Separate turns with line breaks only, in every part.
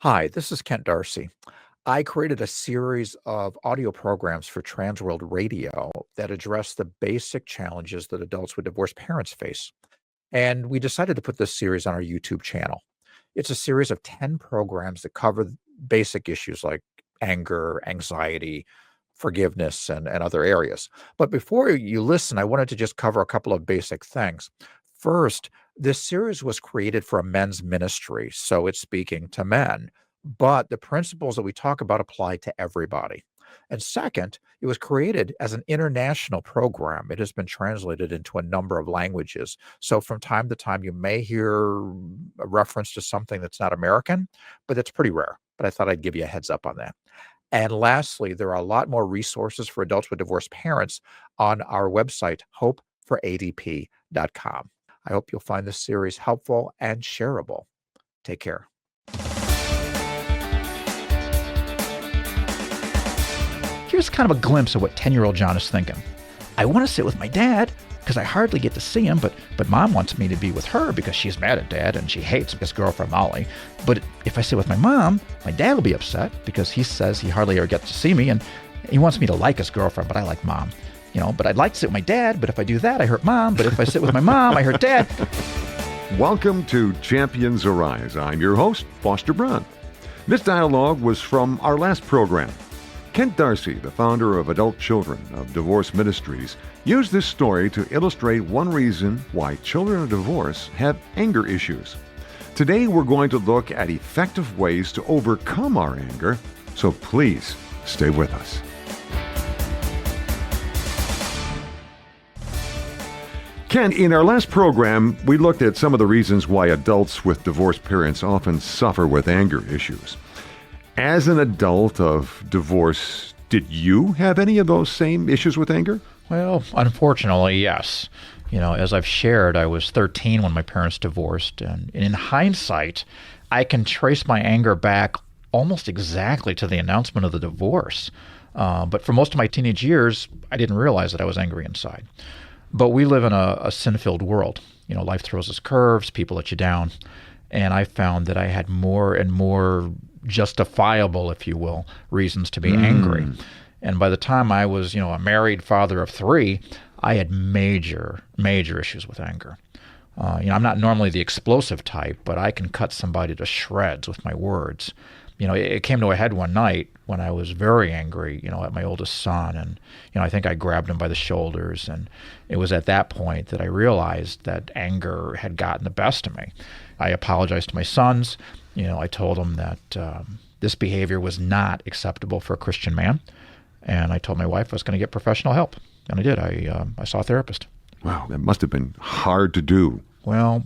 Hi, this is Kent Darcie. I created a series of audio programs for Transworld Radio that address the basic challenges that adults with divorced parents face. And we decided to put this series on our YouTube channel. It's a series of 10 programs that cover basic issues like anger, anxiety, forgiveness, and other areas. But before you listen, I wanted to just cover a couple of basic things. First, this series was created for a men's ministry, so it's speaking to men. But the principles that we talk about apply to everybody. And second, it was created as an international program. It has been translated into a number of languages. So from time to time, you may hear a reference to something that's not American, but it's pretty rare. But I thought I'd give you a heads up on that. And lastly, there are a lot more resources for adults with divorced parents on our website, hopeforadp.com. I hope you'll find this series helpful and shareable. Take care.
Here's kind of a glimpse of what 10-year-old John is thinking. I want to sit with my dad because I hardly get to see him, but mom wants me to be with her because she's mad at dad and she hates his girlfriend Molly. But if I sit with my mom, my dad will be upset because he says he hardly ever gets to see me and he wants me to like his girlfriend, but I like mom. But I'd like to sit with my dad, but if I do that, I hurt mom. But if I sit with my mom, I hurt dad.
Welcome to Champions Arise. I'm your host, Foster Braun. This dialogue was from our last program. Kent Darcie, the founder of Adult Children of Divorce Ministries, used this story to illustrate one reason why children of divorce have anger issues. Today, we're going to look at effective ways to overcome our anger, so please stay with us. Kent, in our last program, we looked at some of the reasons why adults with divorced parents often suffer with anger issues. As an adult of divorce, did you have any of those same issues with anger?
Well, unfortunately, yes. As I've shared, I was 13 when my parents divorced, and in hindsight, I can trace my anger back almost exactly to the announcement of the divorce. But for most of my teenage years, I didn't realize that I was angry inside. But we live in a sin-filled world. Life throws us curves, people let you down. And I found that I had more and more justifiable, if you will, reasons to be angry. And by the time I was, a married father of 3, I had major issues with anger. I'm not normally the explosive type, but I can cut somebody to shreds with my words. It came to a head one night when I was very angry, at my oldest son. And, I think I grabbed him by the shoulders. And it was at that point that I realized that anger had gotten the best of me. I apologized to my sons. I told them that this behavior was not acceptable for a Christian man. And I told my wife I was going to get professional help. And I did. I saw a therapist.
Wow, that must have been hard to do.
Well,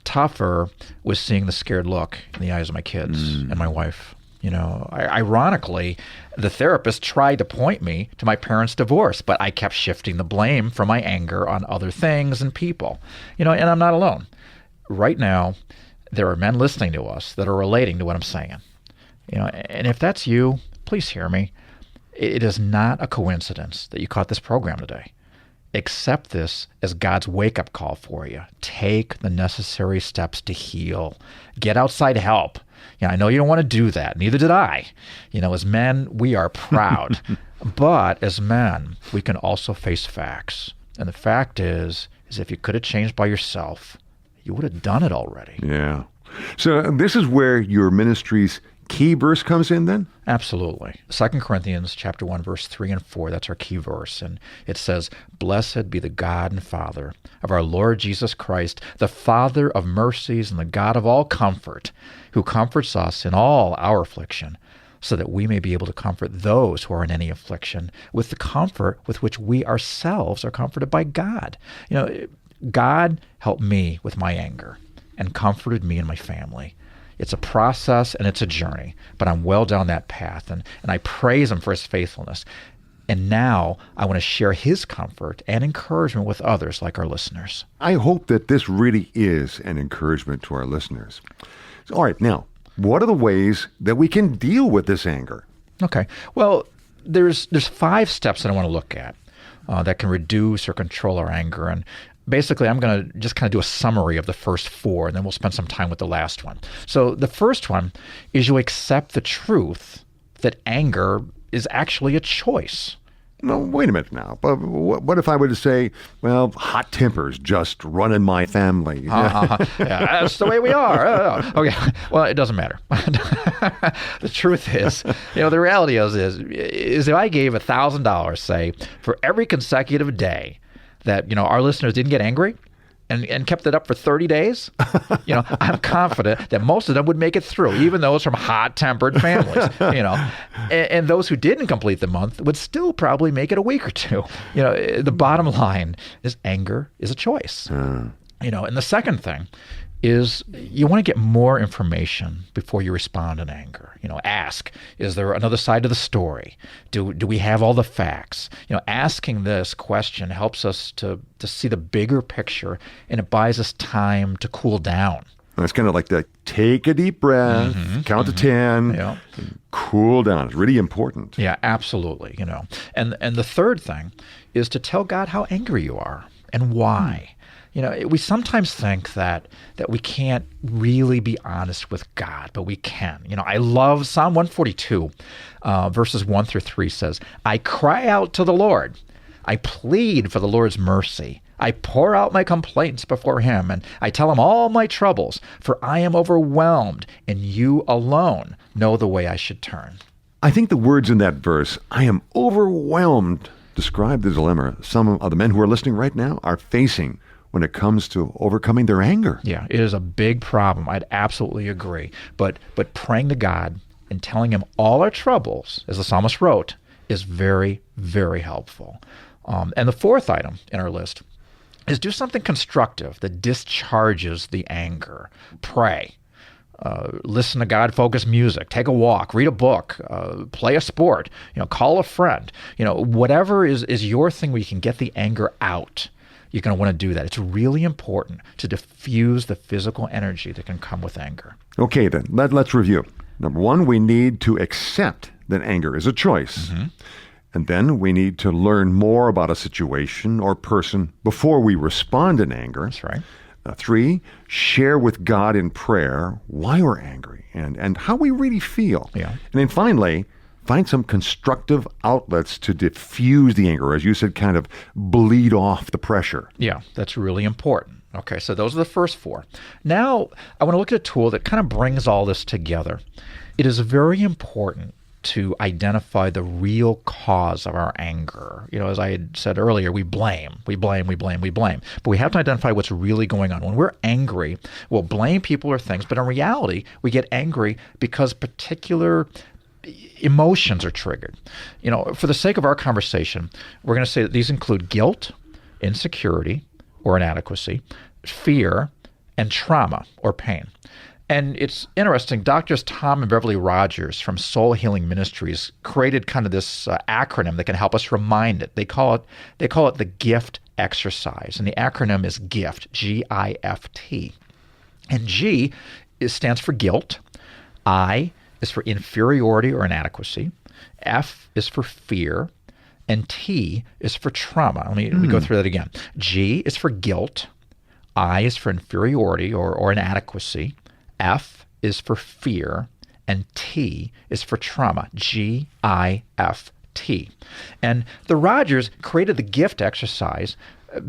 tougher was seeing the scared look in the eyes of my kids and my wife. Ironically, the therapist tried to point me to my parents' divorce, but I kept shifting the blame for my anger on other things and people. And I'm not alone. Right now, there are men listening to us that are relating to what I'm saying. And if that's you, please hear me. It is not a coincidence that you caught this program today. Accept this as God's wake-up call for you. Take the necessary steps to heal. Get outside help. I know you don't want to do that. Neither did I. As men, we are proud. But as men, we can also face facts. And the fact is if you could have changed by yourself, you would have done it already.
Yeah. So this is where your ministry's key verse comes in then?
Absolutely. 2 Corinthians chapter 1, verse 3 and 4, that's our key verse. And it says, "Blessed be the God and Father of our Lord Jesus Christ, the Father of mercies and the God of all comfort, who comforts us in all our affliction, so that we may be able to comfort those who are in any affliction with the comfort with which we ourselves are comforted by God." God helped me with my anger and comforted me and my family. It's a process and it's a journey, but I'm well down that path, and I praise him for his faithfulness. And now I want to share his comfort and encouragement with others like our listeners.
I hope that this really is an encouragement to our listeners. So, all right, now, what are the ways that we can deal with this anger?
Okay. Well, there's 5 steps that I want to look at that can reduce or control our anger. And basically, I'm going to just kind of do a summary of the first four, and then we'll spend some time with the last one. So the first one is you accept the truth that anger is actually a choice.
Well, wait a minute now. But what if I were to say, well, hot tempers just run in my family?
Yeah, that's the way we are. Okay. Well, it doesn't matter. The truth is, the reality is if I gave $1,000, say, for every consecutive day that, our listeners didn't get angry, and kept it up for 30 days, I'm confident that most of them would make it through, even those from hot-tempered families, and those who didn't complete the month would still probably make it a week or two. The bottom line is anger is a choice. And the second thing is you want to get more information before you respond in anger. Ask, is there another side to the story? Do we have all the facts? Asking this question helps us to see the bigger picture, and it buys us time to cool down.
It's kind of like that, take a deep breath, count to 10, and cool down. It's really important.
Yeah, absolutely. And the third thing is to tell God how angry you are and why. We sometimes think that we can't really be honest with God, but we can. I love Psalm 142, verses 1 through 3 says, I cry out to the Lord. I plead for the Lord's mercy. I pour out my complaints before him, and I tell him all my troubles, for I am overwhelmed, and you alone know the way I should turn.
I think the words in that verse, I am overwhelmed, describe the dilemma some of the men who are listening right now are facing when it comes to overcoming their anger.
Yeah, it is a big problem. I'd absolutely agree. But praying to God and telling him all our troubles, as the psalmist wrote, is very, very helpful. And the fourth item in our list is do something constructive that discharges the anger. Pray. Listen to God-focused music. Take a walk. Read a book. Play a sport. Call a friend. Whatever is your thing where you can get the anger out. You're going to want to do that. It's really important to diffuse the physical energy that can come with anger.
Okay, then. Let's review. Number one, we need to accept that anger is a choice. And then we need to learn more about a situation or person before we respond in anger.
That's right.
3, share with God in prayer why we're angry and how we really feel.
Yeah.
And then finally, find some constructive outlets to diffuse the anger, as you said, kind of bleed off the pressure.
Yeah, that's really important. Okay, so those are the first four. Now, I want to look at a tool that kind of brings all this together. It is very important to identify the real cause of our anger. As I had said earlier, we blame. But we have to identify what's really going on. When we're angry, we'll blame people or things, but in reality, we get angry because particular emotions are triggered. For the sake of our conversation, we're going to say that these include guilt, insecurity, or inadequacy, fear, and trauma or pain. And it's interesting, Doctors Tom and Beverly Rogers from Soul Healing Ministries created kind of this acronym that can help us remind it. They call it the GIFT exercise, and the acronym is GIFT, G-I-F-T. And G stands for guilt. I is for inferiority or inadequacy. F is for fear. And T is for trauma. Let me go through that again. G is for guilt. I is for inferiority or inadequacy. F is for fear. And T is for trauma. G-I-F-T. And the Rogers created the GIFT exercise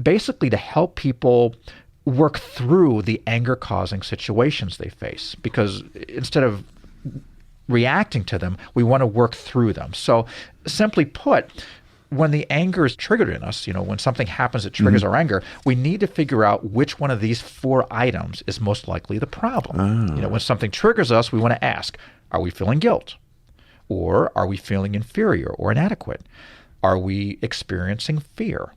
basically to help people work through the anger-causing situations they face. Because instead of reacting to them, we want to work through them. So simply put, when the anger is triggered in us, when something happens that triggers our anger, we need to figure out which one of these four items is most likely the problem. When something triggers us, we want to ask, are we feeling guilt? Or are we feeling inferior or inadequate? Are we experiencing fear?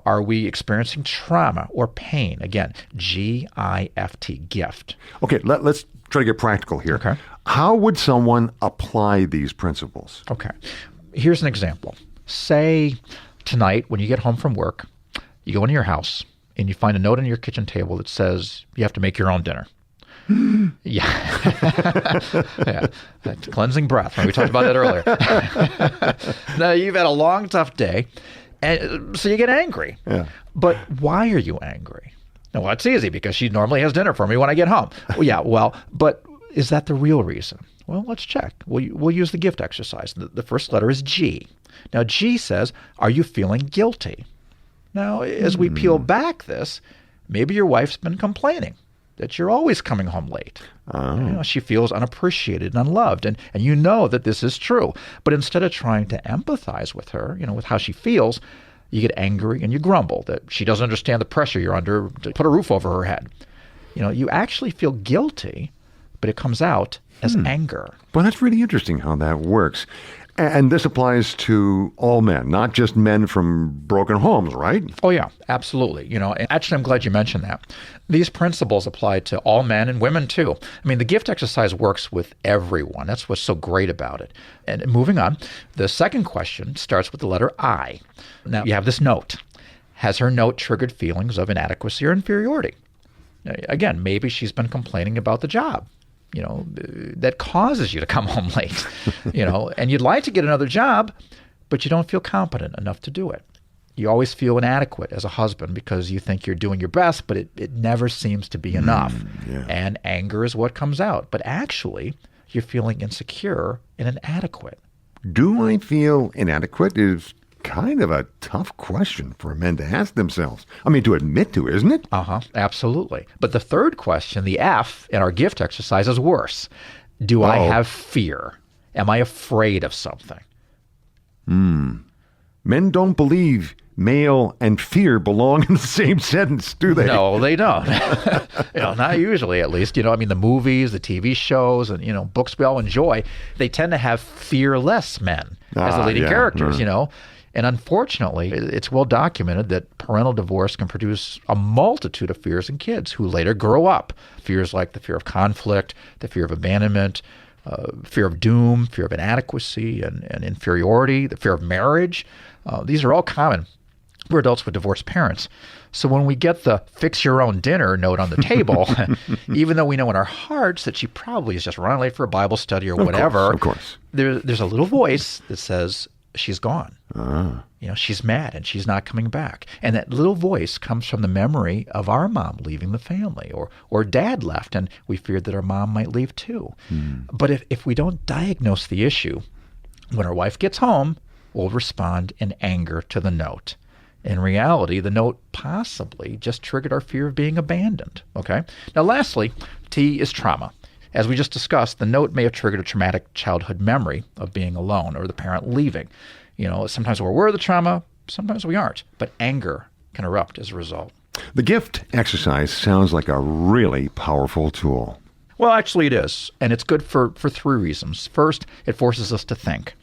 Are we experiencing trauma or pain? Again, G-I-F-T, gift.
Okay, let's try to get practical here.
Okay.
How would someone apply these principles?
Okay. Here's an example. Say tonight when you get home from work, you go into your house and you find a note on your kitchen table that says you have to make your own dinner. Yeah. That's cleansing breath. We talked about that earlier. Now, you've had a long, tough day, And so you get angry.
Yeah.
But why are you angry? Well, it's easy because she normally has dinner for me when I get home. Well, yeah, but is that the real reason? Well, let's check. We'll use the gift exercise. The first letter is G. Now, G says, are you feeling guilty? Now, as we peel back this, maybe your wife's been complaining that you're always coming home late. She feels unappreciated and unloved, and you know that this is true. But instead of trying to empathize with her, with how she feels, you get angry and you grumble that she doesn't understand the pressure you're under to put a roof over her head. You actually feel guilty, but it comes out as anger.
Well, that's really interesting how that works. And this applies to all men, not just men from broken homes, right?
Oh, yeah, absolutely. And actually, I'm glad you mentioned that. These principles apply to all men and women, too. I mean, the gift exercise works with everyone. That's what's so great about it. And moving on, the second question starts with the letter I. Now, you have this note. Has her note triggered feelings of inadequacy or inferiority? Again, maybe she's been complaining about the job. That causes you to come home late, and you'd like to get another job, but you don't feel competent enough to do it. You always feel inadequate as a husband because you think you're doing your best, but it never seems to be enough.
Yeah.
And anger is what comes out. But actually, you're feeling insecure and inadequate.
Do I feel inadequate is kind of a tough question for men to ask themselves. I mean, to admit to, isn't it?
Absolutely. But the third question, the F in our gift exercise, is worse. Do I have fear? Am I afraid of something?
Men don't believe male and fear belong in the same sentence, do they?
No, they don't. Not usually, at least. The movies, the TV shows, and, books we all enjoy, they tend to have fearless men as the leading characters, And unfortunately, it's well documented that parental divorce can produce a multitude of fears in kids who later grow up. Fears like the fear of conflict, the fear of abandonment, fear of doom, fear of inadequacy and inferiority, the fear of marriage. These are all common for adults with divorced parents. So when we get the fix your own dinner note on the table, even though we know in our hearts that she probably is just running late for a Bible study or whatever,
of course.
There's a little voice that says, she's gone. She's mad and she's not coming back. And that little voice comes from the memory of our mom leaving the family, or dad left and we feared that our mom might leave too. But if we don't diagnose the issue, when our wife gets home, we'll respond in anger to the note. In reality, the note possibly just triggered our fear of being abandoned. Okay? Now, lastly, T is trauma. As we just discussed, the note may have triggered a traumatic childhood memory of being alone or the parent leaving. Sometimes we're aware of the trauma, sometimes we aren't, but anger can erupt as a result.
The gift exercise sounds like a really powerful tool.
Well, actually it is, and it's good for three reasons. First, it forces us to think.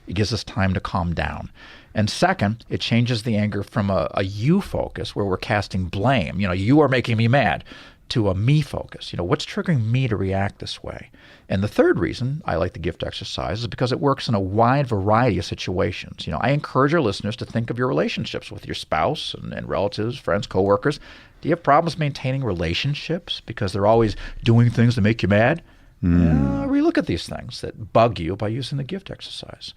It gives us time to calm down. And second, it changes the anger from a you focus where we're casting blame. You are making me mad, to a me focus. What's triggering me to react this way? And the third reason I like the gift exercise is because it works in a wide variety of situations. I encourage our listeners to think of your relationships with your spouse and relatives, friends, coworkers. Do you have problems maintaining relationships because they're always doing things to make you mad? Relook at these things that bug you by using the gift exercise.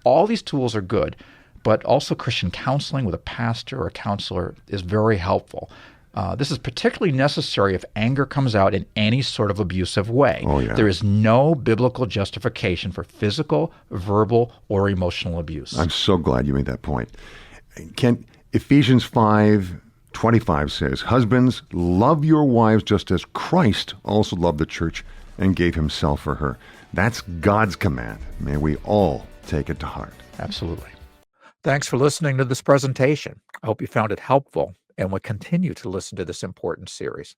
All these tools are good, but also Christian counseling with a pastor or a counselor is very helpful. This is particularly necessary if anger comes out in any sort of abusive way. There is no biblical justification for physical, verbal, or emotional abuse.
I'm so glad you made that point. Ephesians 5:25 says, "Husbands, love your wives just as Christ also loved the church and gave himself for her." That's God's command. May we all take it to heart.
Absolutely.
Thanks for listening to this presentation. I hope you found it helpful and will continue to listen to this important series.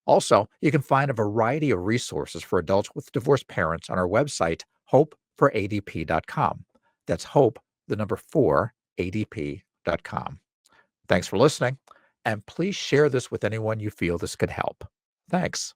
Also, you can find a variety of resources for adults with divorced parents on our website, hopeforadp.com. That's hope, the number 4, adp.com. Thanks for listening, and please share this with anyone you feel this could help. Thanks.